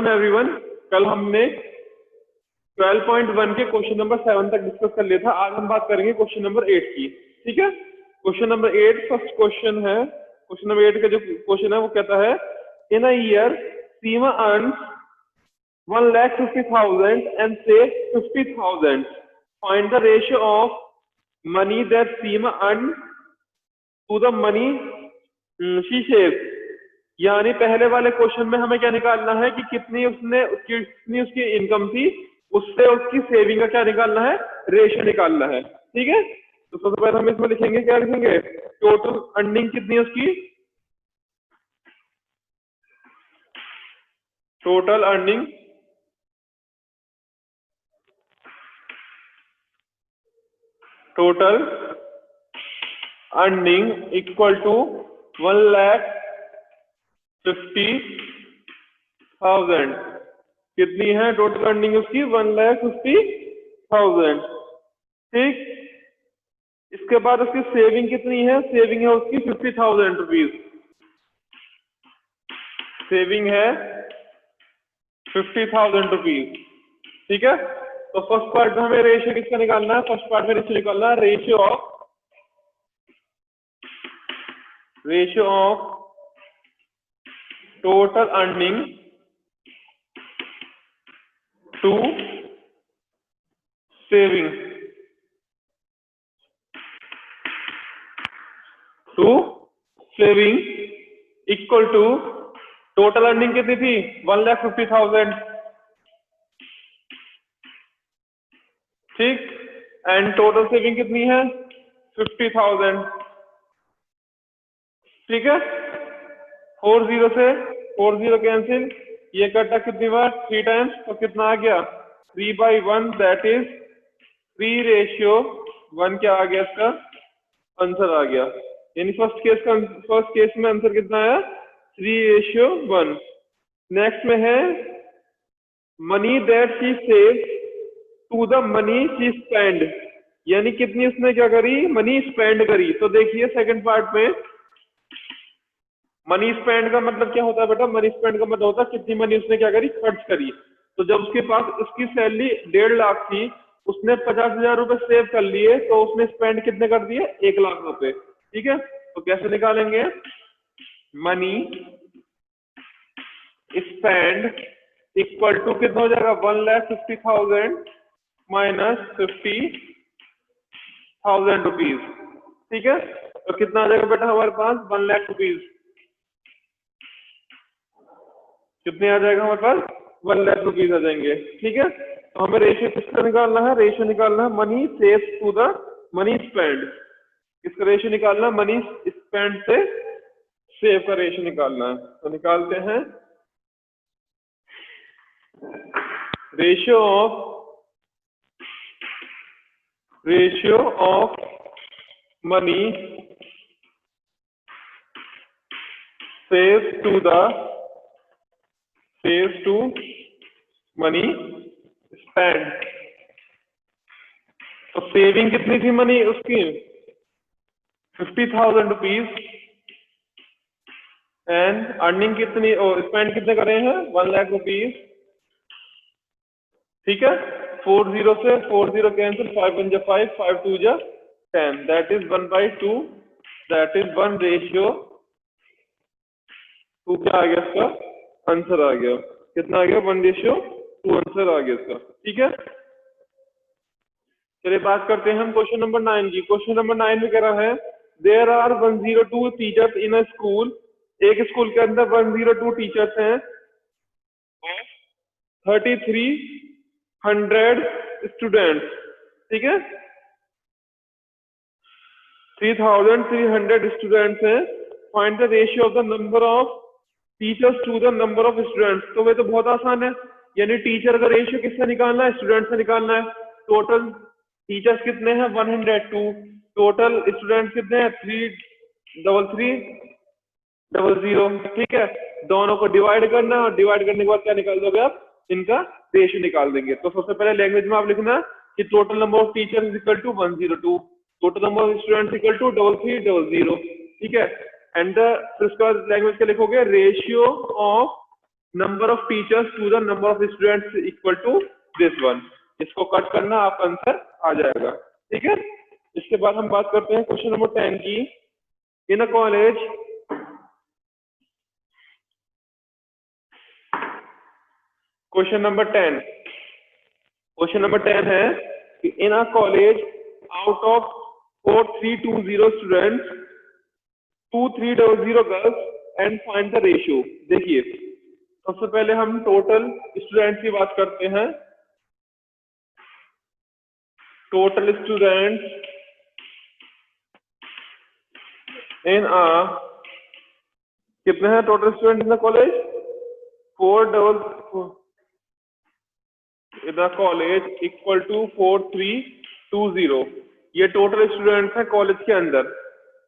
Afternoon everyone. कल हमने 12.1 के क्वेश्चन नंबर 7 तक डिस्कस कर लिया था। आज हम बात करेंगे क्वेश्चन नंबर 8 की। ठीक है, क्वेश्चन नंबर 8 फर्स्ट क्वेश्चन है। क्वेश्चन नंबर 8 का जो क्वेश्चन है वो कहता है, in a year Seema earns 1,50,000 and say 50,000. Find the ratio of money that Seema earned to the money she saves. यानी पहले वाले क्वेश्चन में हमें क्या निकालना है कि कितनी उसकी इनकम थी, उससे उसकी सेविंग का क्या निकालना है, रेशियो निकालना है। ठीक है, तो सबसे पहले हम इसमें लिखेंगे, क्या लिखेंगे, टोटल अर्निंग कितनी है उसकी, टोटल अर्निंग इक्वल टू 1,50,000। कितनी है टोटल अर्निंग उसकी, 1,50,000। ठीक, इसके बाद उसकी सेविंग कितनी है, सेविंग है उसकी 50,000 रुपीज, सेविंग है 50,000 रुपीज। ठीक है, तो फर्स्ट पार्ट में हमें रेशियो किसका निकालना है, फर्स्ट पार्ट में रेशियो निकालना है, ratio of total earning to saving equal to total earning कितनी थी, 1,50,000। ठीक, एंड टोटल सेविंग कितनी है, 50,000। ठीक है, 40 से 40 कैंसिल, ये कटा कितनी बार, 3 टाइम्स, तो कितना आ गया, 3/1, दैट इज 3:1 क्या आ गया, इसका आंसर आ गया। यानी फर्स्ट केस में आंसर कितना आया, 3:1। नेक्स्ट में है money that she save to the money she spend, यानी कितनी उसने क्या करी, मनी स्पेंड करी। तो देखिए सेकंड पार्ट में मनी स्पेंड का मतलब क्या होता है बेटा, मनी स्पेंड का मतलब होता है कितनी मनी उसने क्या करी, खर्च करी। तो जब उसके पास उसकी सैलरी 1.5 लाख थी, उसने 50,000 रुपए सेव कर लिए, तो उसने स्पेंड कितने कर दिए, 1 लाख रुपए। ठीक है, तो कैसे निकालेंगे, मनी स्पेंड इक्वल टू कितना हो जाएगा, 1,50,000 माइनस 50,000 रुपीज। ठीक है, तो कितना आ जाएगा बेटा हमारे पास, 1 लाख रुपीज। कितने आ जाएगा हमारे पास, 1 लाख रुपीज आ जाएंगे। ठीक है, तो हमें रेशियो किसका निकालना है, रेशियो निकालना है money save to the money spend. इसका रेशियो निकालना है, मनी स्पेंड से सेव का रेशियो निकालना है। तो निकालते हैं, ratio of money save to money spend. तो सेविंग कितनी थी मनी उसकी, 50,000 रुपीज, एंड अर्निंग कितनी, स्पेंड कितने करे हैं, 1 लाख रुपीज। ठीक है, 40 से 40 cancel, 5 1 5, 5 2 10, that is 1/2, that is 1:2 क्या आ गया, इसका आंसर आ गया, कितना आ गया, 1:2 आंसर आ गया इसका। ठीक है, चलिए बात करते हैं हम क्वेश्चन नंबर 9 की। क्वेश्चन नंबर 9 में कह रहा है, there are 102 teachers in a school, एक स्कूल के अंदर 102 टीचर्स हैं, 3,300 स्टूडेंट्स। ठीक है, 3,300 स्टूडेंट्स हैं, find the ratio of the number of teachers to the number of students. तो वे तो बहुत आसान है, यानी टीचर का रेशियो किससे निकालना है, स्टूडेंट से निकालना है। टोटल टीचर्स कितने हैं, 102, टोटल स्टूडेंट्स कितने हैं, 3,33,00। ठीक है, दोनों को डिवाइड करना, और डिवाइड करने के बाद क्या निकाल दोगे आप, इनका रेशियो निकाल देंगे। तो सबसे पहले लैंग्वेज में आप लिखना कि total number of teachers is equal to 102, total number of students equal to 3,300। ठीक है, एंड फिर उसका लैंग्वेज क्या लिखोगे, ratio of number of teachers to the number of students equal to this one. इसको कट करना, आपका आंसर आ जाएगा। ठीक है, इसके बाद हम बात करते हैं क्वेश्चन नंबर 10 की। In a college, question number 10, question number 10 है कि in a college out of 4320 students 2300 girls and find the ratio. देखिए, सबसे पहले हम टोटल स्टूडेंट्स की बात करते हैं। टोटल स्टूडेंट्स इन अ, कितने हैं total student in the college? 4 in the college equal to 4320। ये टोटल स्टूडेंट्स हैं कॉलेज के अंदर।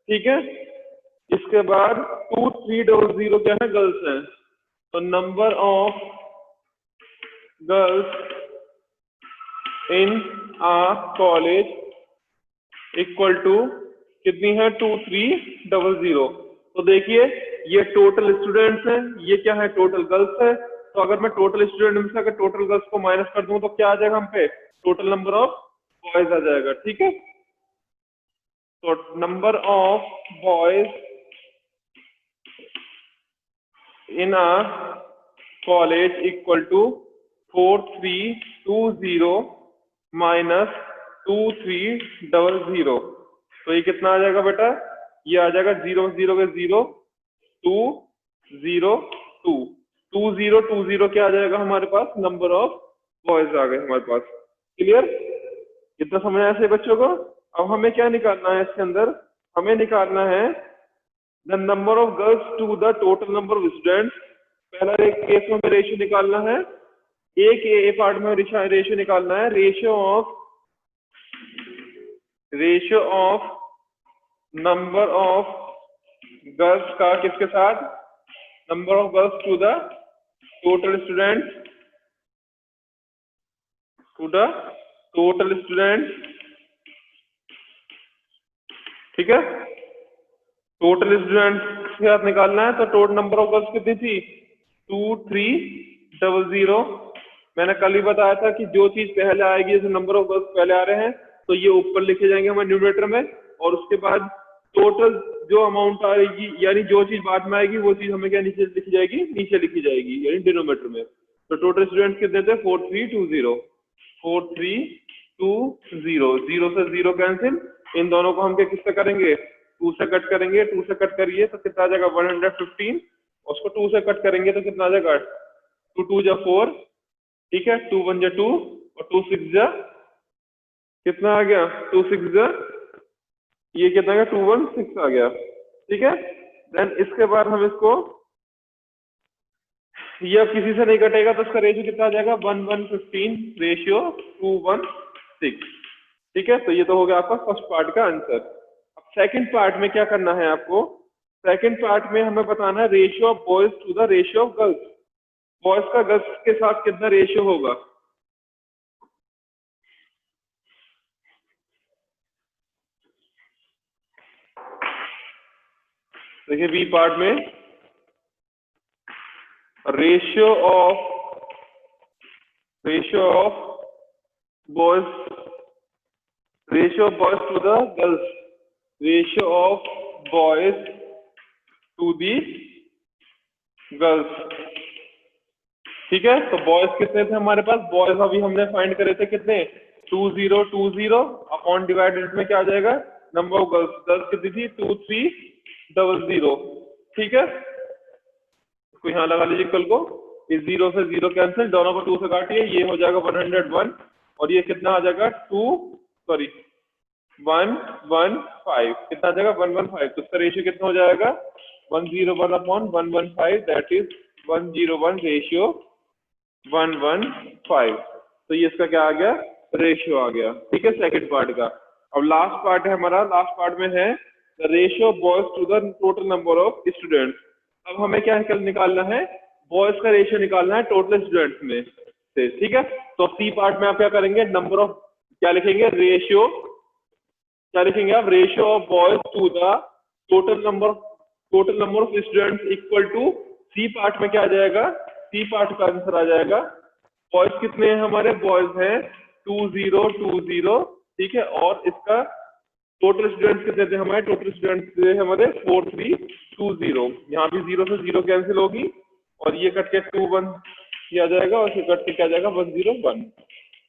ठीक है, इसके बाद 2300 क्या है? गर्ल्स हैं। तो number of girls in a college equal to कितनी है? 2300। तो देखिए, ये टोटल स्टूडेंट्स हैं, ये क्या है? टोटल गर्ल्स है। तो अगर मैं टोटल स्टूडेंट में से अगर टोटल गर्ल्स को माइनस कर दूं तो क्या आ जाएगा हम पे? टोटल नंबर ऑफ बॉयज आ जाएगा। ठीक है, तो number of boys in a college equal to 4320 minus 2300। तो ये कितना आ जाएगा बेटा? ये आ जाएगा 0 0 के 0 202। 2020 क्या आ जाएगा हमारे पास? नंबर ऑफ बॉयज आ गए हमारे पास। क्लियर? कितना समझ आया से बच्चों को? अब हमें क्या निकालना है इसके अंदर? हमें निकालना है the number of girls to the total number of students. पहला एक केस में रेशियो निकालना है, एक ए पार्ट में रेशियो निकालना है। Ratio of number of girls का किसके साथ? Number of girls to the total student, to the total student. ठीक है, टोटल स्टूडेंट के साथ निकालना है। तो टोटल नंबर ऑफ गर्ल्स कितनी थी? 2300। मैंने कल ही बताया था कि जो चीज पहले आएगी, जैसे नंबर ऑफ गर्ल्स पहले आ रहे हैं तो ये ऊपर लिखे जाएंगे हमारे न्यूमरेटर में, और उसके बाद टोटल जो अमाउंट आएगी, यानी जो चीज बाद में आएगी वो चीज हमें क्या नीचे लिखी जाएगी? नीचे लिखी जाएगी, यानी डिनोमिनेटर में। तो टोटल स्टूडेंट कितने थे? 4320। 4320, 0 से 0 कैंसिल। इन दोनों को हम क्या किससे करेंगे? 2 से कट करेंगे। 2 से कट करिए तो कितना आ जाएगा? 115। उसको 2 से कट करेंगे तो कितना आ जाएगा? 2 2 जा 4। ठीक है, 2 1 जा 2 और 2 6 जा कितना आ गया? 2 6 जा ये कितना आ गया? 216 आ गया। ठीक है, देन इसके बाद हम इसको, ये अब किसी से नहीं कटेगा तो इसका रेशियो कितना आ जाएगा? 1115 रेशियो 216। ठीक है, तो ये तो हो गया आपका फर्स्ट पार्ट का आंसर। अब सेकंड पार्ट में क्या करना है आपको? सेकंड पार्ट में हमें बताना है ratio of boys to the ratio of girls. Boys का गर्ल्स के साथ कितना रेशियो होगा? देखिए, बी पार्ट में ratio of boys to the girls, ratio of boys to the girls. ठीक है, तो बॉयज कितने थे हमारे पास? बॉयज अभी हमने फाइंड करे थे कितने? 2020 अपॉन डिवाइडेड में क्या आ जाएगा? Number of girls. गर्ल्स कितनी थी? 2300। ठीक है, इसको यहाँ लगा लीजिए कल को। इस 0 से 0 कैंसिल, दोनों को 2 से काटिए, ये हो जाएगा 101 और ये कितना आ जाएगा? 115। कितना आ जाएगा? 115। तो इसका रेशियो कितना हो जाएगा? 101 अपॉन 115, दैट इज 101 रेशियो 115। तो ये इसका क्या आ गया? रेशियो आ गया। ठीक है, सेकंड पार्ट का। अब लास्ट पार्ट है हमारा। लास्ट पार्ट में है the ratio of boys to the total number of students. अब हमें क्या निकालना है? बॉयज का रेशियो निकालना है टोटल स्टूडेंट्स में से। ठीक है, तो सी पार्ट में आप क्या करेंगे? नंबर ऑफ क्या लिखेंगे? रेशियो, क्या लिखेंगे आप? Ratio of boys to the total number of students equal to, C part में क्या आ जाएगा? सी पार्ट का आंसर आ जाएगा। बॉयज कितने हैं हमारे? बॉयज हैं 2020, ठीक है। और इसका टोटल स्टूडेंट्स कितने थे हमारे? टोटल स्टूडेंट्स थे हमारे 4320। यहाँ भी 0 से 0 कैंसिल होगी और ये कट के 21 किया जाएगा और फिर कट के क्या जाएगा? 101।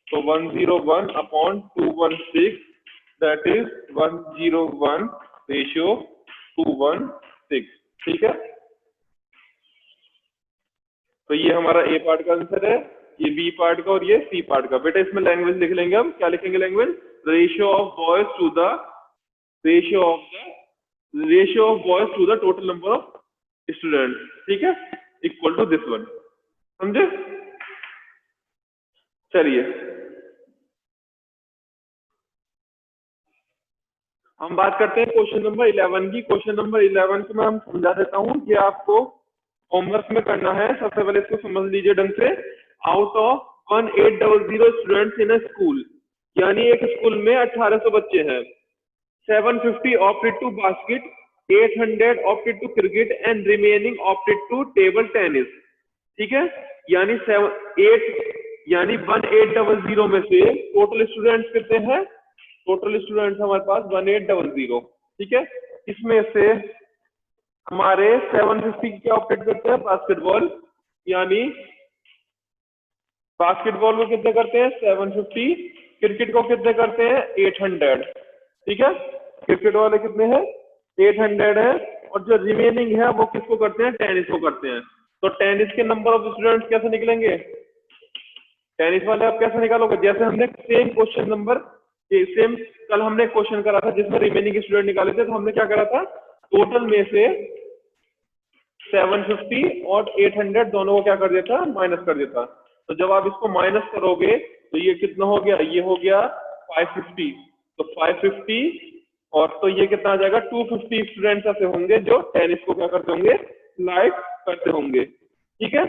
तो 101 अपॉन 216 दैट इज 101 रेशियो 216, ठीक है। तो ये हमारा ए पार्ट का आंसर है, ये बी पार्ट का और ये सी पार्ट का। बेटा इसमें लैंग्वेज लिख लेंगे हम, क्या लिखेंगे language? Ratio of boys to the ratio of boys to the total number of student, ठीक है, इक्वल टू दिस वन। समझे? चलिए हम बात करते हैं क्वेश्चन नंबर 11 की। क्वेश्चन नंबर 11 को मैं हम समझा देता हूँ कि आपको होमवर्क में करना है। सबसे पहले इसको समझ लीजिए ढंग से। Out of 1800 students in a school, यानी एक स्कूल में 1800 बच्चे हैं, 750 opted to basket, 800 opted to cricket and remaining opted to table tennis, ठीक है। यानी 1800 में से टोटल स्टूडेंट्स कितने हैं? टोटल स्टूडेंट्स हमारे पास 1800, ठीक है। इसमें से हमारे 750 क्या ऑप्टेट करते हैं? बास्केटबॉल, यानी बास्केटबॉल को कितने करते हैं? 750। क्रिकेट को कितने करते हैं? 800, ठीक है। क्रिकेट वाले कितने हैं? 800 है। और जो रिमेनिंग है वो किसको करते हैं? टेनिस को करते हैं। तो टेनिस के नंबर ऑफ स्टूडेंट्स कैसे निकलेंगे? टेनिस वाले आप कैसे निकालोगे? जैसे हमने सेम क्वेश्चन नंबर सेम कल हमने क्वेश्चन करा था जिसमें रिमेनिंग स्टूडेंट निकाले थे, तो हमने क्या करा था? टोटल में से 750 और 800 दोनों को क्या कर देता? माइनस कर देता। तो जब आप इसको माइनस करोगे तो ये कितना हो गया? ये हो गया 550। तो 550 और तो ये कितना आ जाएगा? 250 स्टूडेंट्स ऐसे होंगे जो टेनिस को क्या करते होंगे? लाइक करते होंगे, ठीक है।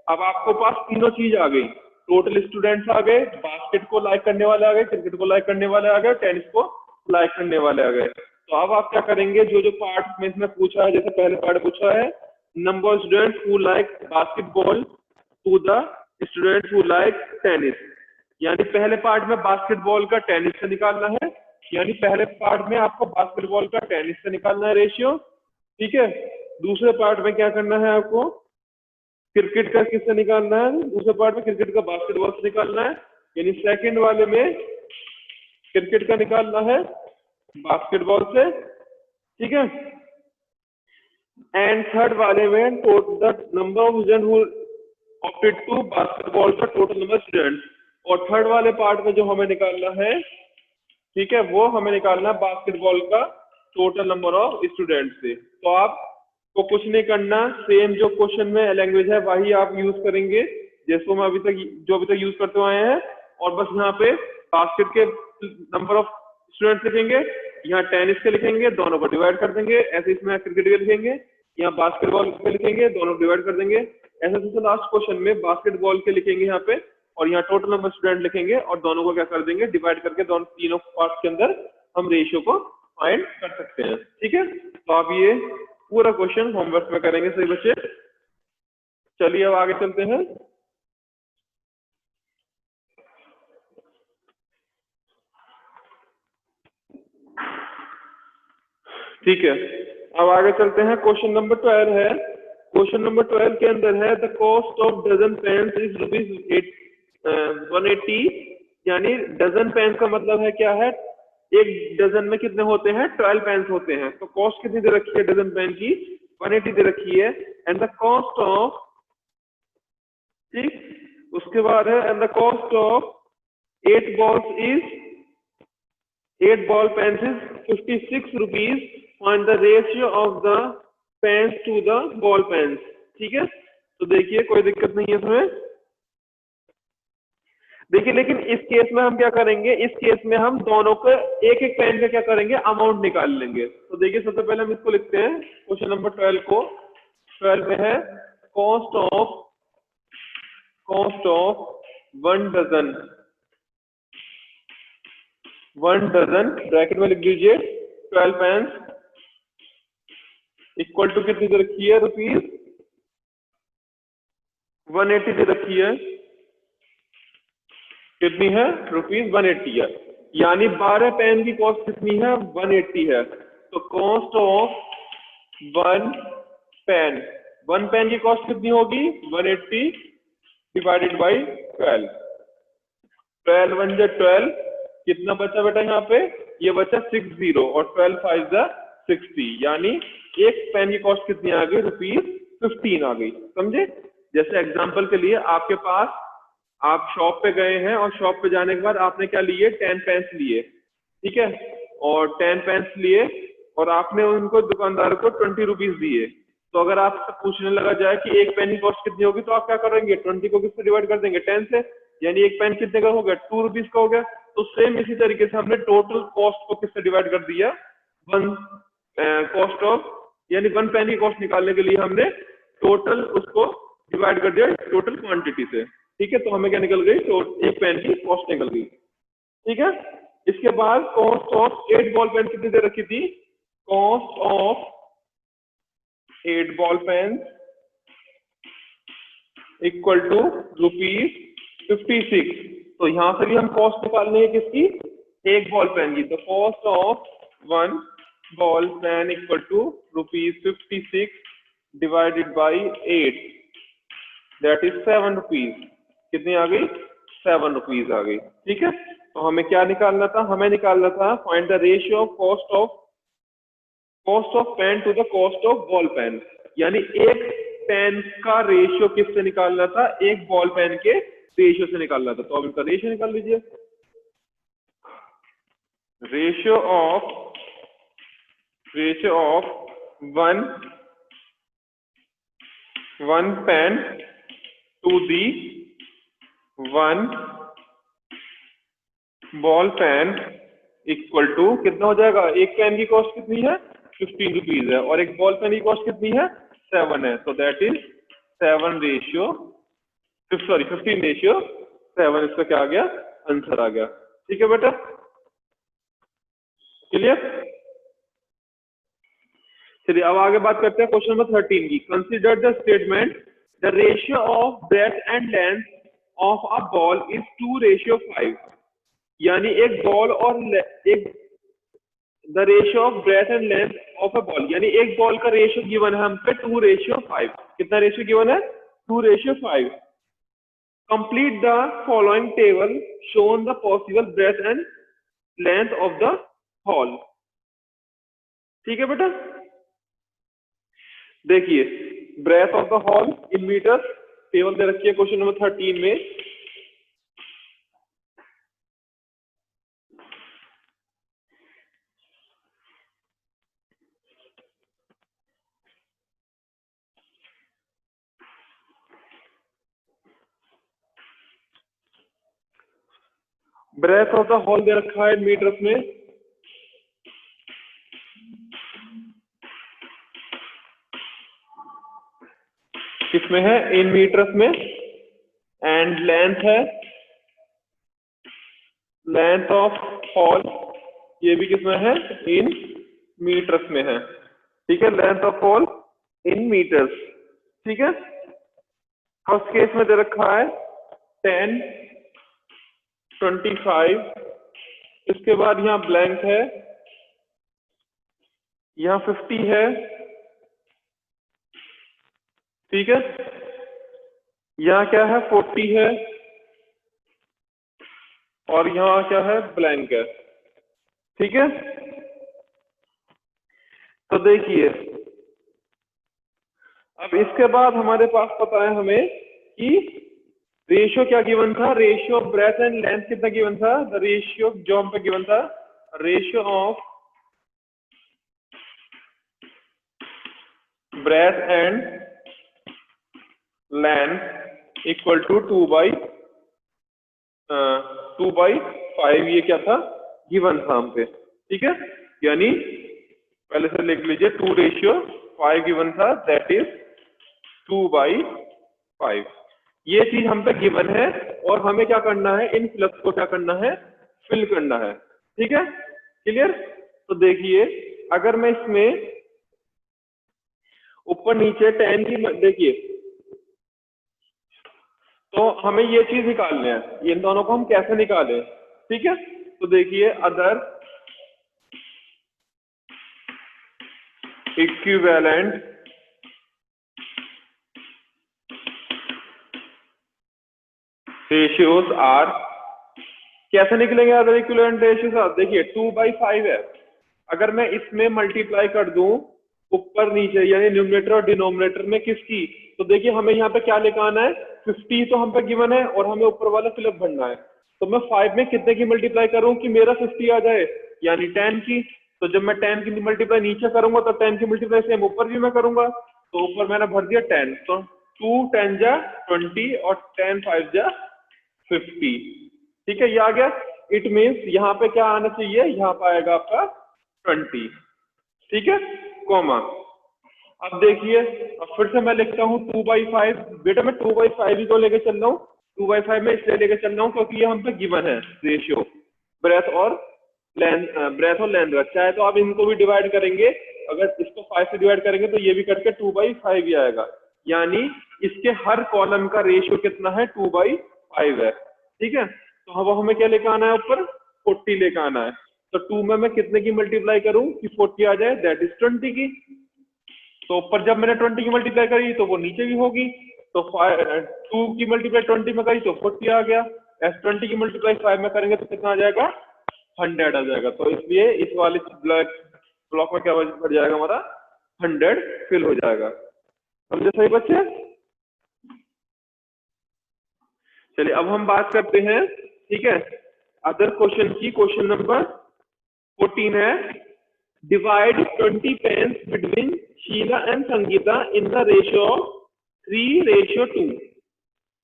अब आपको पास तीनों चीज आ गई, टोटल स्टूडेंट्स आ गए, बास्केट को लाइक करने वाले आ गए, क्रिकेट को लाइक करने वाले आ गए, टेनिस को लाइक करने वाले आ गए। तो अब आप क्या करेंगे? जो जो पार्ट में इसमें पूछा है, जैसे पहले पार्ट पूछा है number of students who like basketball to the students who like tennis, यानी पहले पार्ट में बास्केटबॉल का टेनिस से निकालना है, यानी पहले पार्ट में आपको बास्केटबॉल का टेनिस से निकालना है रेशियो, ठीक है। दूसरे पार्ट में क्या करना है आपको? क्रिकेट का किससे निकालना है? दूसरे पार्ट में क्रिकेट का बास्केटबॉल से निकालना है, यानी सेकंड वाले में क्रिकेट का निकालना है बास्केटबॉल से, ठीक है। एंड थर्ड वाले में the number of student who opted to basketball का टोटल नंबर स्टूडेंट, और थर्ड वाले पार्ट में जो हमें निकालना है, ठीक है, वो हमें निकालना है बास्केटबॉल का टोटल नंबर ऑफ स्टूडेंट से। तो आप को कुछ नहीं करना, सेम जो क्वेश्चन में लैंग्वेज है वही आप यूज करेंगे जैसो हम अभी तक यूज करते आए हैं, और बस यहाँ पे बास्केट के नंबर ऑफ स्टूडेंट्स लिखेंगे, यहाँ टेनिस के लिखेंगे, दोनों को डिवाइड कर देंगे। ऐसे इसमें क्रिकेट के लिखेंगे, यहाँ बास्केटबॉल के लिखेंगे, दोनों डिवाइड कर देंगे। ऐसे तो लास्ट क्वेश्चन में बास्केटबॉल के लिखेंगे यहाँ पे, और यहाँ टोटल नंबर स्टूडेंट लिखेंगे, और दोनों को क्या कर देंगे? डिवाइड करके दोनों तीनों पार्ट्स के अंदर हम रेशियो को फाइंड कर सकते हैं, ठीक है। तो आप ये पूरा क्वेश्चन होमवर्क में करेंगे सही बच्चे। चलिए अब आगे चलते हैं। ठीक है, अब आगे चलते हैं। क्वेश्चन नंबर 12 है। क्वेश्चन नंबर 12 के अंदर है the cost of dozen pens is ₹180, यानी डजन पेन का मतलब है क्या है? एक डजन में कितने होते हैं? 12 पेन्स होते हैं। तो कॉस्ट कितनी दे रखी है डजन पेन की? 180 दे रखी है। एंड द कॉस्ट ऑफ, ठीक, उसके बाद है and the cost of 8 ball pens is 56 rupees, find the ratio of the pens to the ball pens, ठीक है। तो देखिए कोई दिक्कत नहीं है इसमें, देखिए। लेकिन इस केस में हम क्या करेंगे? इस केस में हम दोनों को एक एक पेन का क्या करेंगे? अमाउंट निकाल लेंगे। तो देखिए सबसे पहले हम इसको लिखते हैं, क्वेश्चन नंबर 12 को। 12 में है कॉस्ट ऑफ 1 डजन ब्रैकेट में लिख दीजिए 12 पेन्स इक्वल टू कितनी दे रखी है? 180 दे रखी है, कितनी है? ₹180 है। यानी 12 पेन की कॉस्ट कितनी है? 180 है। तो cost of one pen, one pen की कॉस्ट कितनी होगी? 180 डिवाइडेड बाई 12। 12 1 जा 12, कितना बचा बेटा यहाँ पे? ये बचा 60 और 12 5 जा 60, यानी एक पेन की कॉस्ट कितनी आ गई? ₹15 आ गई। समझे? जैसे एग्जांपल के लिए आपके पास, आप शॉप पे गए हैं और शॉप पे जाने के बाद आपने क्या लिए? 10 पेन्स लिए, ठीक है, और 10 पेन्स लिए और आपने उनको दुकानदार को 20 रुपीज दिए। तो अगर आपसे पूछने लगा जाए कि एक पेन की कॉस्ट कितनी होगी, तो आप क्या करेंगे? 20 को किससे डिवाइड कर देंगे? 10 से, यानी एक पेन कितने का हो गया? 2 रुपीज का हो गया। तो सेम इसी तरीके से हमने टोटल कॉस्ट को किससे डिवाइड कर दिया? वन कॉस्ट ऑफ, यानी वन पेन की कॉस्ट निकालने के लिए हमने टोटल उसको डिवाइड कर दिया टोटल क्वांटिटी से। ठीक है, तो हमें क्या निकल गई? तो एक पेन की कॉस्ट निकल गई। ठीक है, इसके बाद कॉस्ट ऑफ 8 बॉल पेन कितनी दे रखी थी? Cost of 8 ball pen equal to ₹56। तो यहां से भी हम कॉस्ट निकालने हैं किसकी? एक बॉल पेन की। तो cost of one ball pen equal to ₹56 divided by 8, that is 7 rupees. कितनी आ गई? 7 रुपीज आ गई। ठीक है, तो हमें क्या निकालना था? हमें निकालना था find the ratio of cost of pen to the cost of ball pen, यानी एक पेन का रेशियो किससे निकालना था? एक बॉल पेन के रेशियो से निकालना था। तो अब इनका रेशियो निकाल लीजिए। Ratio of one pen to the one ball pen equal to कितना हो जाएगा? एक पेन की कॉस्ट कितनी है? 15 रुपीज है, और एक बॉल पेन की कॉस्ट कितनी है? 7 है। तो that is 7 ratio, sorry 15 ratio 7। इसका क्या आ गया? आंसर आ गया। ठीक है बेटा, क्लियर? चलिए अब आगे बात करते हैं क्वेश्चन नंबर 13 की। Consider the statement the ratio of breadth and length of a ball is 2:5, यानी एक बॉल और एक the ratio of breadth and length of a ball, यानी एक बॉल का रेशियो गिवन है हम पे 2:5। कितना रेशियो गिवन है? 2:5। Complete the following table shown the possible breadth and length of the hall. ठीक है बेटा, देखिए breadth of the hall in metre table दे रखी है क्वेश्चन नंबर 13 में। ब्रेथ ऑफ द हॉल दे रखा है मीटर्स में, किसमें है? इन मीटर्स में। एंड लेंथ है, लेंथ ऑफ हॉल, ये भी किसमें है? इन मीटर्स में है। ठीक है, length of hall in metres. ठीक है, फर्स्ट केस में दे रखा है 10, 25, इसके बाद यहाँ ब्लैंक है, यहाँ 50 है। ठीक है, यहाँ क्या है? 40 है, और यहाँ क्या है? ब्लैंक है। ठीक है, तो देखिए अब इसके बाद हमारे पास पता है हमें कि रेशियो क्या गिवन था? Ratio of breadth and length कितना गिवन था? द रेशियो जो हम पे गिवन था, ratio of breadth and length equal to 2/5, ये क्या था? गिवन था हम पे। ठीक है, यानी पहले से लिख लीजिए 2:5 गिवन था, दैट इज 2/5। ये चीज हम पे गिवन है और हमें क्या करना है? इन फ्लक्स को क्या करना है? फिल करना है। ठीक है, क्लियर? तो देखिए अगर मैं इसमें ऊपर नीचे 10 की, देखिए तो हमें ये चीज निकालनी है, इन दोनों को हम कैसे निकालें, ठीक है। तो देखिए अदर इक्विवेलेंट रेशियोज आर, कैसे निकलेंगे अदर इक्विवेलेंट रेशियोज आर? देखिए 2/5 है, अगर मैं इसमें मल्टीप्लाई कर दूं ऊपर नीचे यानी न्यूमरेटर और डिनोमिनेटर में किसकी, तो देखिए हमें यहाँ पे क्या लेकर आना है, 50 तो हम पे गिवन है और हमें ऊपर वाला फिलअप भरना है। तो मैं 5 में कितने की मल्टीप्लाई करूं कि मेरा 50 आ जाए, यानी 10 की। तो जब मैं 10 की मल्टीप्लाई नीचे करूंगा तो 10 की मल्टीप्लाई सेम ऊपर भी मैं करूंगा, तो ऊपर मैंने भर दिया 10, तो 2 10 जा 20 और 10 5 जा 50, ठीक है, ये आ गया। इट मीन्स यहाँ पे क्या आना चाहिए, यहाँ पे आएगा आपका 20, ठीक है, कॉमा। अब देखिए, अब फिर से मैं लिखता हूँ 2/5, बेटा मैं 2/5 ही तो लेके चल रहा हूँ, 2/5 में इसलिए लेके चल रहा हूँ क्योंकि ये हम पे गिवन है रेशियो ब्रेथ और लेंथ। चाहे तो आप इनको भी डिवाइड करेंगे, अगर इसको 5 से डिवाइड करेंगे तो ये भी करके 2/5 ही आएगा, यानी इसके हर कॉलम का रेशियो कितना है, 2/5 है, ठीक है। तो अब हमें क्या लेकर आना है, ऊपर 40 लेकर आना है। तो 2 में मैं कितने की मल्टीप्लाई करूं कि 40 आ जाए, दैट इज 20 की। तो ऊपर जब मैंने 20 की मल्टीप्लाई करी तो वो नीचे भी होगी, तो 2 की मल्टीप्लाई 20 में करी तो 40 आ गया, एस 20 की मल्टीप्लाई 5 में करेंगे तो कितना आ जाएगा, 100 आ जाएगा। तो इसलिए इस वाले ब्लॉक में क्या बढ़ जाएगा हमारा, 100 फिल हो जाएगा। समझे सही बच्चे? चलिए अब हम बात करते हैं, ठीक है, अदर क्वेश्चन की। क्वेश्चन नंबर 14 है, divide 20 pens between Sheela and Sangeeta in the ratio of 3:2,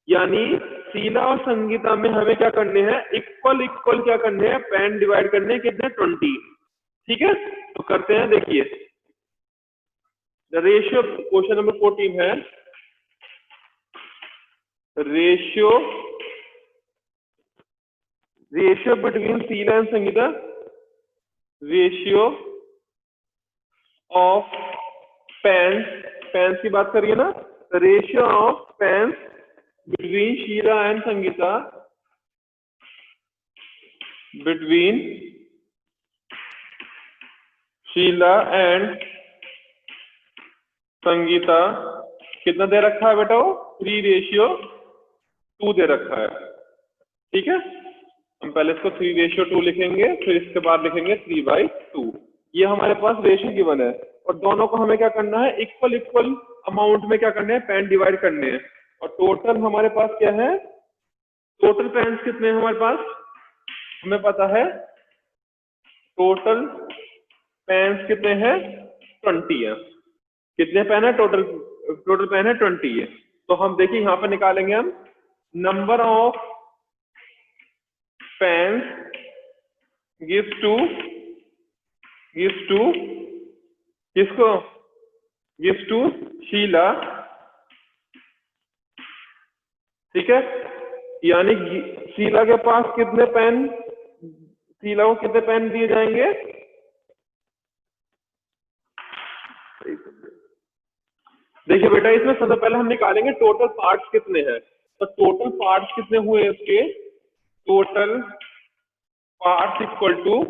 यानी शीला और संगीता में हमें क्या करने हैं, इक्वल इक्वल क्या करने हैं, पेन डिवाइड करने हैं, कितने, 20, ठीक है। तो करते हैं, देखिए द रेशियो, क्वेश्चन नंबर 14 है, ratio between Sheela and Sangeeta, ratio of pens की बात करिए ना, ratio of pens between Sheela and Sangeeta, between Sheela and Sangeeta कितना दे रखा है बेटा, 3:2 दे रखा है, ठीक है। हम पहले इसको 3:2 लिखेंगे, फिर इसके बाद लिखेंगे 3/2। ये हमारे पास रेशियो गिवन है और दोनों को हमें क्या करना है, इक्वल इक्वल अमाउंट में क्या करने हैं, पेन डिवाइड करने हैं। और टोटल हमारे पास क्या है, टोटल पेन्स कितने हैं हमारे पास, हमें पता है टोटल पेन्स कितने हैं, 20 है। कितने पेन है, टोटल पेन है 20 है। तो हम देखिए यहाँ पे निकालेंगे हम number of pens gives to किसको, गिव्स टू शीला, ठीक है, यानी शीला के पास कितने पेन, शीला को कितने पेन दिए जाएंगे, देखिए बेटा इसमें सबसे पहले हम निकालेंगे टोटल पार्ट्स कितने हैं। तो टोटल पार्ट्स कितने हुए इसके, total parts equal to,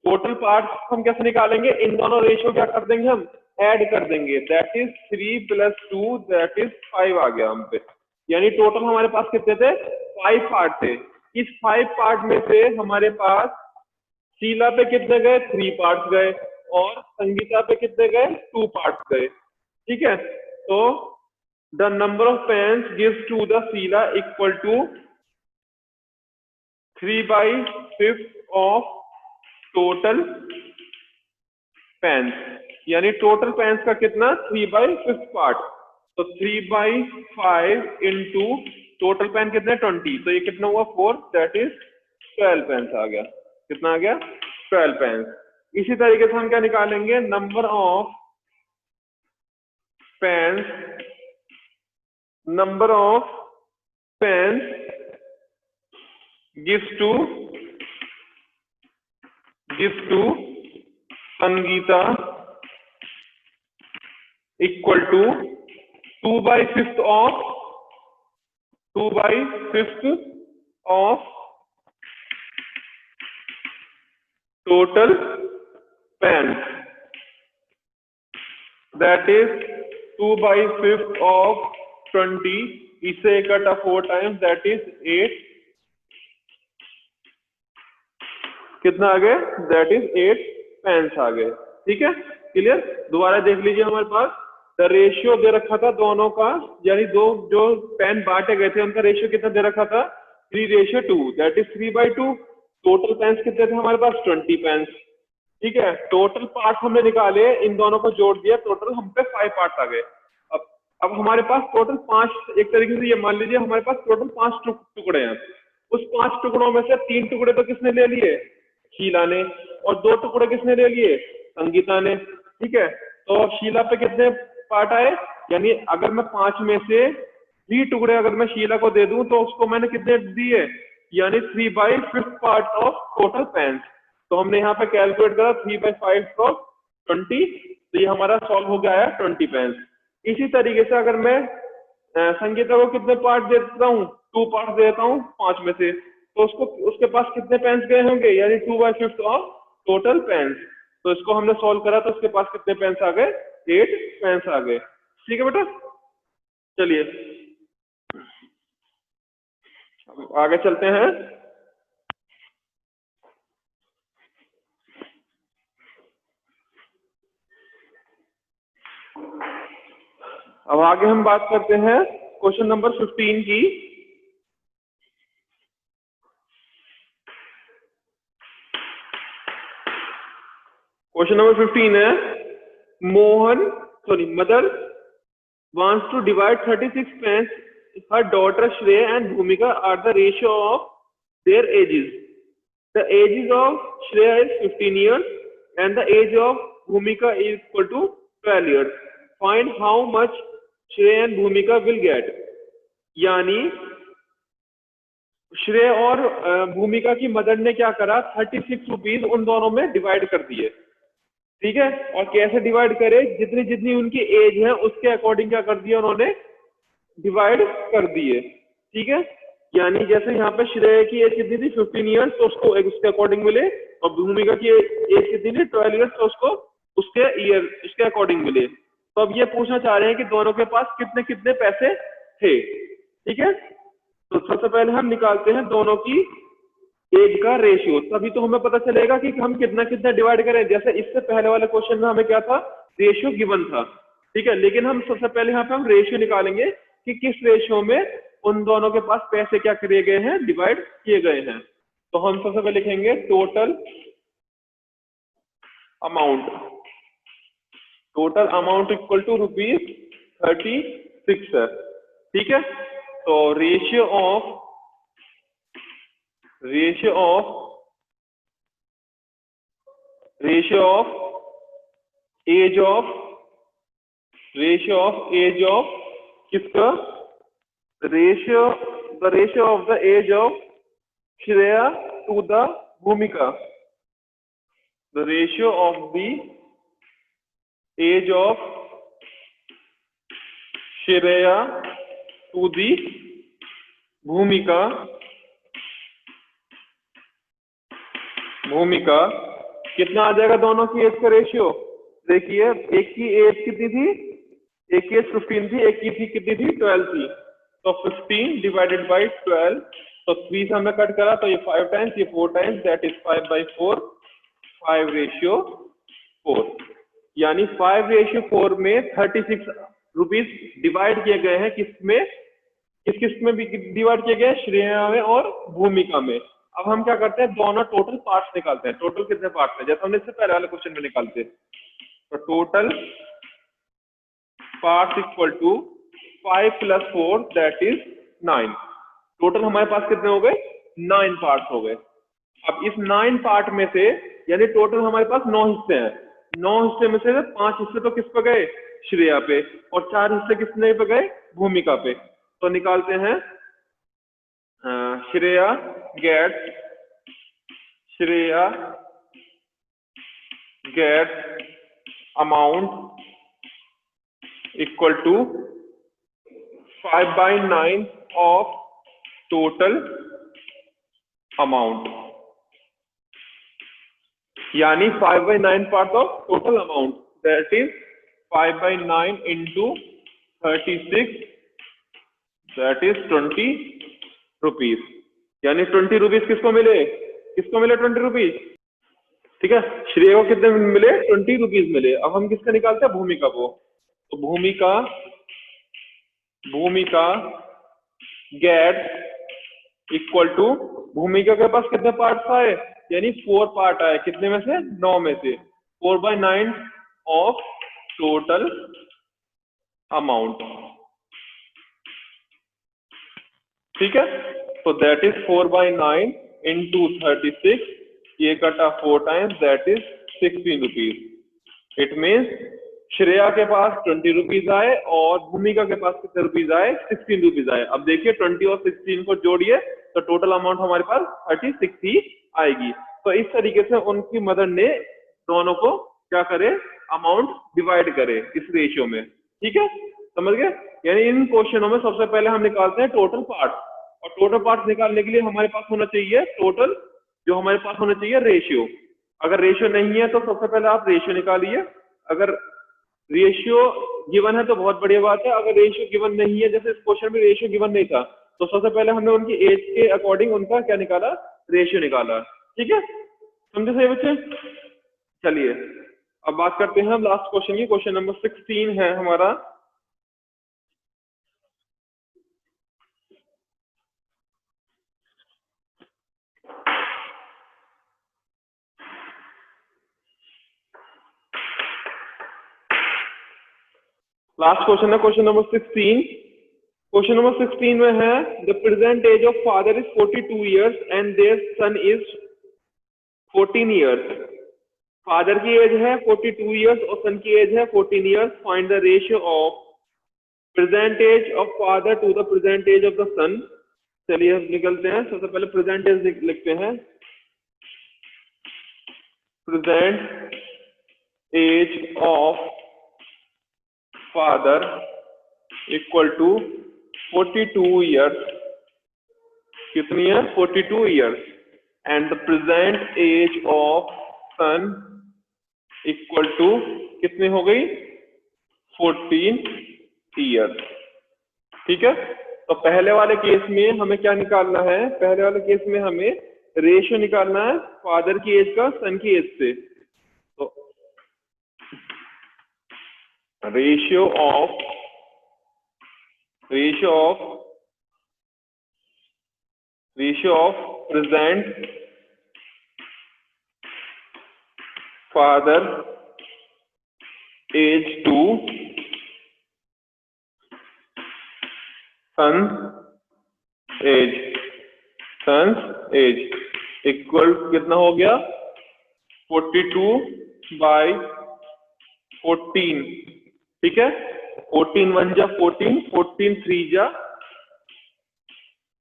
total parts हम कैसे निकालेंगे, इन दोनों रेशियो क्या कर देंगे, हम ऐड कर देंगे, दैट इज 3 + 2 दैट इज 5 आ गया हम पे। यानी टोटल हमारे पास कितने थे, 5 पार्ट थे। इस 5 पार्ट में से हमारे पास शीला पे कितने गए, 3 पार्ट्स गए, और संगीता पे कितने गए, 2 पार्ट्स गए, ठीक है। तो the number of pens gives to the Sheela equal to 3/5 of total pens, यानी टोटल पेन्स का कितना, 3/5 पार्ट। तो 3/5 इंटू टोटल पेन कितने, 20, तो ये कितना हुआ 4, दैट इज 12 पेन्स आ गया। कितना आ गया, 12 पेन्स। इसी तरीके से हम क्या निकालेंगे, number of pens gives to Sangeeta equal to 2/5 of 2/5 of total pans, that is 2/5 of 20. इसे इकट्ठा 4 times, that is 8. कितना आ गए? दैट इज 8 पेन्स आ गए। ठीक है, क्लियर? दोबारा देख लीजिए, हमारे पास द रेशियो दे रखा था दोनों का, यानी दो जो पेन बांटे गए थे उनका रेशियो कितना दे रखा था? 3:2, दैट इज 3/2। टोटल पेन्स कितने थे हमारे पास? 20 पेन्स। ठीक है, टोटल पार्ट हमने निकाले, इन दोनों को जोड़ दिया, टोटल हम पे 5 पार्ट आ गए। अब हमारे पास टोटल 5, एक तरीके से ये मान लीजिए हमारे पास टोटल 5 टुकड़े हैं। उस 5 टुकड़ों में से 3 टुकड़े तो किसने ले लिए? शीला ने। और 2 टुकड़े किसने ले लिए? संगीता ने। ठीक है, तो शीला पे कितने पार्ट आए? यानी अगर मैं 5 में से 3 टुकड़े अगर मैं शीला को दे दूं तो उसको मैंने कितने दिए? यानी 3/5 पार्ट ऑफ टोटल पेन्स। तो हमने यहाँ पे कैलकुलेट करा 3/5 ऑफ 20, तो ये हमारा सॉल्व हो गया है 20 पेन्स। इसी तरीके से अगर मैं संगीता को कितने पार्ट दे देता हूँ? 2 पार्ट दे देता हूँ 5 में से, तो उसको उसके पास कितने पेन्स गए होंगे? यानी 2/5 ऑफ टोटल पेन्स। तो इसको हमने सॉल्व करा तो उसके पास कितने पेन्स आ गए? 8 पेन्स आ गए। ठीक है बेटा, चलिए अब आगे चलते हैं। अब आगे हम बात करते हैं क्वेश्चन नंबर 15 की। क्वेश्चन नंबर 15 है, mother wants to divide 36 pence. Her daughter Shreya and Bhumika are the ratio of their ages. The ages of Shreya is 15 years and the age of Bhumika is equal to 12 years. Find how much Shreya and Bhumika will get. यानी श्रेय और भूमिका की mother ने क्या करा? 36 rupees उन दोनों में डिवाइड कर दिए। ठीक है, और कैसे डिवाइड करे? जितनी जितनी उनकी एज है उसके अकॉर्डिंग क्या कर दिया उन्होंने? डिवाइड कर दिए। ठीक है, यानी जैसे यहाँ पे श्रेय की एज कितनी थी? 15 ईयर्स, तो उसको उसके अकॉर्डिंग मिले, और भूमिका की एज कितनी थी? 12 ईयर्स, तो उसको उसके अकॉर्डिंग मिले। तो अब ये पूछना चाह रहे हैं कि दोनों के पास कितने कितने पैसे थे। ठीक है, तो सबसे पहले हम निकालते हैं दोनों की एज का रेशियो, तभी तो हमें पता चलेगा कि हम कितना कितना डिवाइड करें। जैसे इससे पहले वाले क्वेश्चन में हमें क्या था? रेशियो गिवन था। ठीक है, लेकिन हम सबसे पहले यहाँ पे हम रेशियो निकालेंगे कि किस रेशियो में उन दोनों के पास पैसे क्या किए गए हैं? डिवाइड किए गए हैं। तो हम सबसे पहले लिखेंगे टोटल अमाउंट इक्वल टू ₹36 है। ठीक है, तो रेशियो ऑफ एज ऑफ किसका? The ratio of the age of Shreya to the Bhumika. The ratio of the age of Shreya to the Bhumika कितना आ जाएगा? दोनों की एज का रेशियो देखिए, एक की एज कितनी थी? एक की एज 15 थी, एक की थी कितनी थी? 12 थी। तो 15 डिवाइडेड बाई 12, तो 3 से हमने कट करा, तो ये 5 टाइम्स, ये 4 टाइम्स, दैट इज 5/4, 5:4। यानी 5:4 में 36 रुपीज डिवाइड किए गए हैं। किसमें? किस में भी डिवाइड किए गए? श्रेया में और भूमिका में। अब हम क्या करते हैं? दोनों टोटल पार्ट्स निकालते हैं। टोटल कितने पार्ट्स हैं? जैसे हमने इससे पहले वाले क्वेश्चन में निकालते हैं। तो total parts equal to 5 + 4, that is 9। Total हमारे पास कितने हो गए? 9 पार्ट्स हो गए। अब इस 9 पार्ट में से, यानी टोटल हमारे पास 9 हिस्से हैं। 9 हिस्से में से 5 हिस्से तो किस पे गए? श्रेया पे, और 4 हिस्से किसने पे गए? भूमिका पे। तो निकालते हैं, Shreya gets amount equal to 5/9 of total amount, यानी 5/9 part of total amount, that is 5/9 into 36, that is 20 rupees. यानी 20 रुपीज किसको मिले, 20 रुपीज, ठीक है। श्रेय को कितने मिले, 20 रुपीज मिले। अब हम किसका निकालते हैं, भूमिका को। तो भूमिका गेट्स इक्वल टू, भूमिका के पास कितने पार्ट्स आए, यानी 4 पार्ट आए, कितने में से, 9 में से, 4/9 ऑफ टोटल अमाउंट, ठीक है। तो दैट इज 4/9 इंटू 36, ये कटा 4 times, that is 16 rupees. It means Shreya के पास 20 रुपीज आए और भूमिका के पास कितने रुपीज आए, 16 रुपीज आए। अब देखिए 20 और 16 को जोड़िए तो टोटल अमाउंट हमारे पास 36 ही आएगी। तो इस तरीके से उनकी मदर ने दोनों को क्या करे, अमाउंट डिवाइड करे इस रेशियो में, ठीक है, समझ गए। यानी इन क्वेश्चनों में सबसे पहले हम निकालते हैं टोटल पार्ट, और टोटल पार्ट निकालने के लिए हमारे पास होना चाहिए टोटल, जो हमारे पास होना चाहिए रेशियो। अगर रेशियो नहीं है तो सबसे पहले आप रेशियो निकालिए। अगर रेशियो गिवन है तो बहुत बढ़िया बात है, अगर रेशियो गिवन नहीं है, जैसे इस क्वेश्चन में रेशियो गिवन नहीं था, तो सबसे पहले हमने उनकी एज के अकॉर्डिंग उनका क्या निकाला, रेशियो निकाला, ठीक है, समझे सही बच्चे। चलिए अब बात करते हैं हम लास्ट क्वेश्चन की। क्वेश्चन नंबर 16 है हमारा। लास्ट क्वेश्चन है क्वेश्चन नंबर 16। क्वेश्चन नंबर 16 में है, the present age of father is 42 years and their son is 14 years. Father की एज है 42 ईयर्स और सन की एज है 14 years. Find the ratio of present age of father to the present age of the son. चलिए हम निकलते हैं, सबसे पहले प्रेजेंट एज लिखते हैं। Present age of father equal to 42 years, कितनी है, 42 years, and the present age of son equal to कितनी हो गई, 14 ईयर्स, ठीक है। तो पहले वाले केस में हमें क्या निकालना है, पहले वाले केस में हमें रेशियो निकालना है फादर की एज का सन की एज से। तो ratio of present father age to son age equal कितना हो गया, 42/14, ठीक है। 14 1 जा 14, 14 3 जा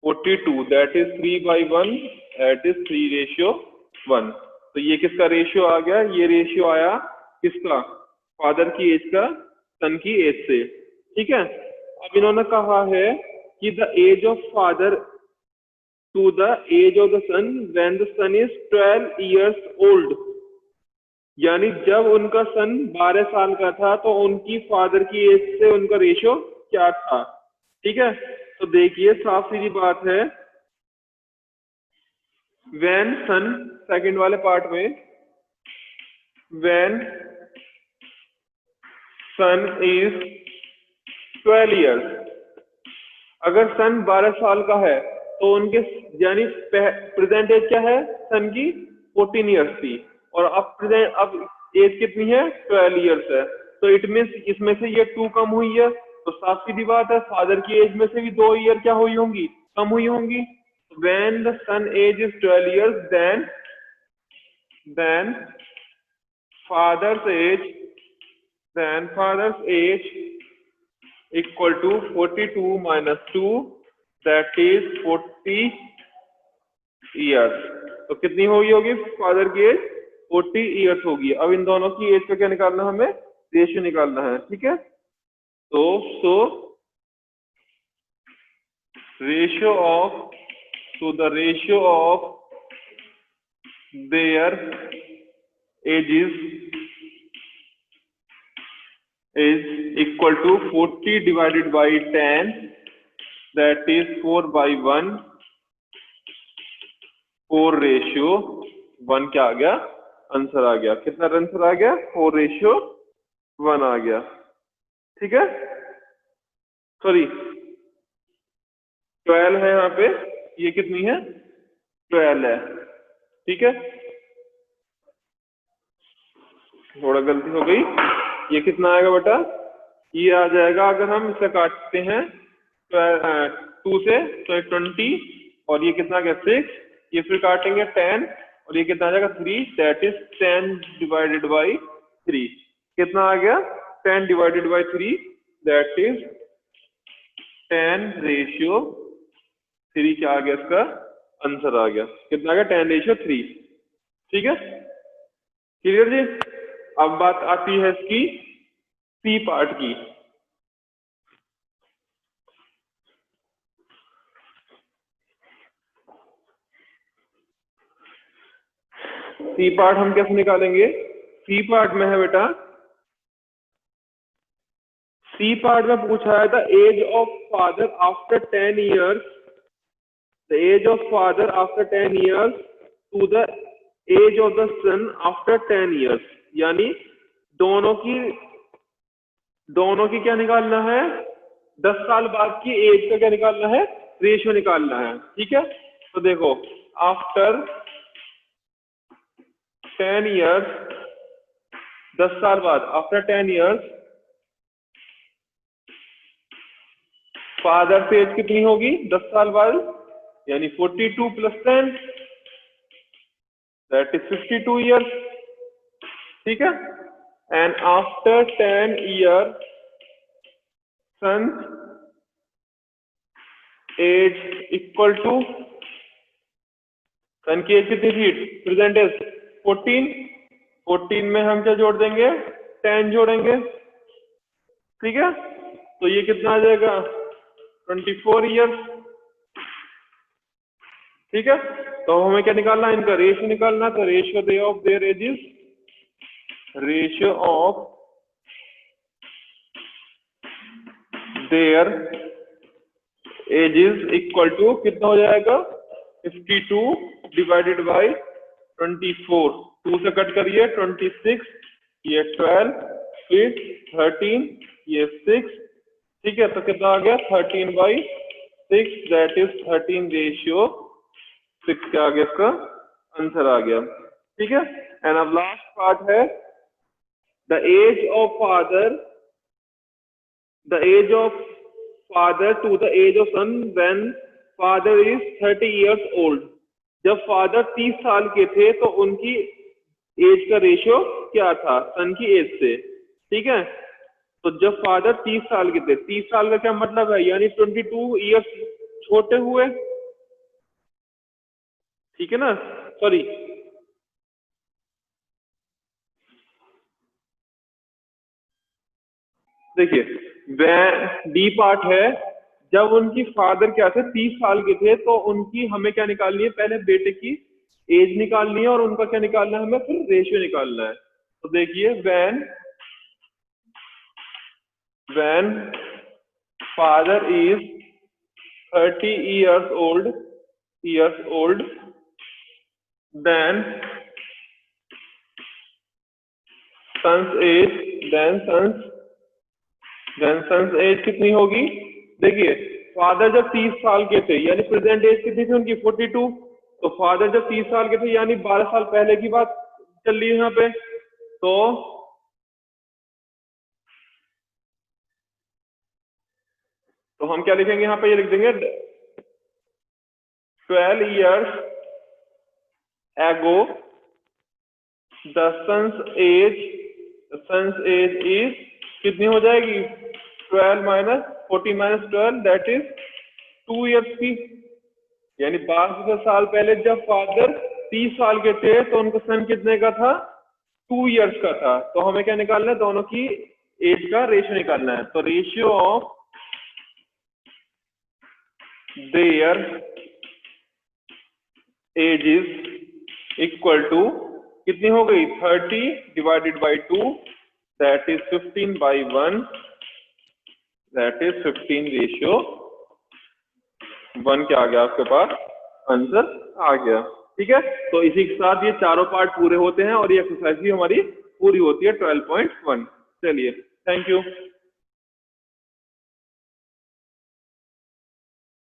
42, दैट इज 3/1, दैट इज 3:1। तो ये किसका रेशियो आ गया, ये रेशियो आया किसका, फादर की एज का सन की एज से, ठीक है। अब इन्होंने कहा है कि the age of father to the age of the son when the son is 12 years old, यानी जब उनका सन 12 साल का था तो उनकी फादर की एज से उनका रेशियो क्या था, ठीक है। तो देखिए साफ सीधी बात है, व्हेन सन, सेकंड वाले पार्ट में, व्हेन सन इज 12 ईयर्स, अगर सन 12 साल का है तो उनके यानी प्रेजेंट एज क्या है सन की, 14 ईयर्स थी, और अब एज कितनी है, 12 ईयर्स है। तो इट मीन्स इसमें से ये 2 कम हुई है, तो साफ सीधी बात है फादर की एज में से भी 2 ईयर क्या हुई होंगी, कम हुई होंगी। When the son age is 12 years then father's age equal to 42 - 2, that is 40 years. तो कितनी होगी फादर की एज, 40 ईयर्स होगी। अब इन दोनों की एज का क्या निकालना है, हमें रेशियो निकालना है, ठीक है। तो ratio of so the ratio of their ages is equal to 40 divided by 10, that is 4 by 1, 4 ratio 1 क्या आ गया, आंसर आ गया। कितना आंसर आ गया, 4 ratio 1 आ गया। ठीक है, सॉरी 12 है यहाँ पे, ये कितनी है, 12 है। ठीक है, थोड़ा गलती हो गई, ये कितना आएगा बेटा, ये आ जाएगा, अगर हम इसे काटते हैं 2 से तो 20, और ये कितना आ गया 6, ये फिर काटेंगे 10, और ये कितना आ जाएगा 3, दैट इज 10 डिवाइडेड बाई 3। कितना आ गया, 10 divided by 3, that is 10 ratio 3। क्या आ गया, इसका आंसर आ गया, कितना आ गया, 10 रेशियो 3। ठीक है, क्लियर जी। अब बात आती है इसकी सी पार्ट की। सी पार्ट हम कैसे निकालेंगे, सी पार्ट में है बेटा, सी पार्ट में पूछा है the age of father after 10 years, the age of father after 10 years to the age of the son after 10 years, यानी दोनों की क्या निकालना है, 10 साल बाद की एज का क्या निकालना है, रेशियो निकालना है। ठीक है, तो देखो आफ्टर 10 ईयर्स, 10 साल बाद, आफ्टर 10 ईयर्स फादर से एज कितनी होगी 10 साल बाद, यानी 42 + 10, दैट इज 52 ईयर्स। ठीक है, and after 10 year son age equal to, son की एज कितनी थी, प्रेजेंट एज 14, 14 में हम क्या जोड़ देंगे, 10 जोड़ेंगे। ठीक है, तो ये कितना आ जाएगा, 24 ईयर्स। ठीक है, तो हमें क्या निकालना है, इनका रेशियो निकालना, तो ratio they of their ages, ratio of their ages equal to कितना हो जाएगा, 52 डिवाइडेड बाई 24, 2 से कट करिए 26, ये 12, फिर 13, ये 6। ठीक है, तो कितना आ गया, 13/6, दैट इज 13 रेशियो 6 क्या आ गया, इसका आंसर आ गया। ठीक है, एंड अब लास्ट पार्ट है the age of father, the age of father to the age of son when father is 30 years old. जब फादर 30 साल के थे तो उनकी एज का रेशियो क्या था सन की एज से। ठीक है, तो जब फादर 30 साल के थे, 30 साल का क्या मतलब है, यानी 22 ईयर्स छोटे हुए। ठीक है ना, सॉरी देखिए डी पार्ट है, जब उनकी फादर क्या थे 30 साल के थे तो उनकी हमें क्या निकालनी है, पहले बेटे की एज निकालनी है और उनका क्या निकालना है, हमें फिर रेशियो निकालना है। तो देखिए when father is 30 years old then son's age कितनी होगी। देखिए फादर जब 30 साल के थे यानी प्रेजेंट एज कितनी थी उनकी 42, तो फादर जब 30 साल के थे यानी 12 साल पहले की बात चल रही है यहाँ पे। तो हम क्या लिखेंगे यहाँ पे, ये लिख देंगे 12 years ago the son's age is कितनी हो जाएगी, 12 - 40 - 12 दैट इज 2 years की, यानी 12 साल पहले जब फादर 30 साल के थे तो उनका सन कितने का था, 2 years का था। तो हमें क्या निकालना है, दोनों की एज का रेशियो निकालना है। तो ratio of their age is equal to कितनी हो गई 30 divided by 2 that is 15 by 1 that is 15 ratio 1 क्या आ गया आपके पास आंसर आ गया। ठीक है, तो इसी के साथ ये चारों पार्ट पूरे होते हैं और ये एक्सरसाइज भी हमारी पूरी होती है 12.1। चलिए, थैंक यू।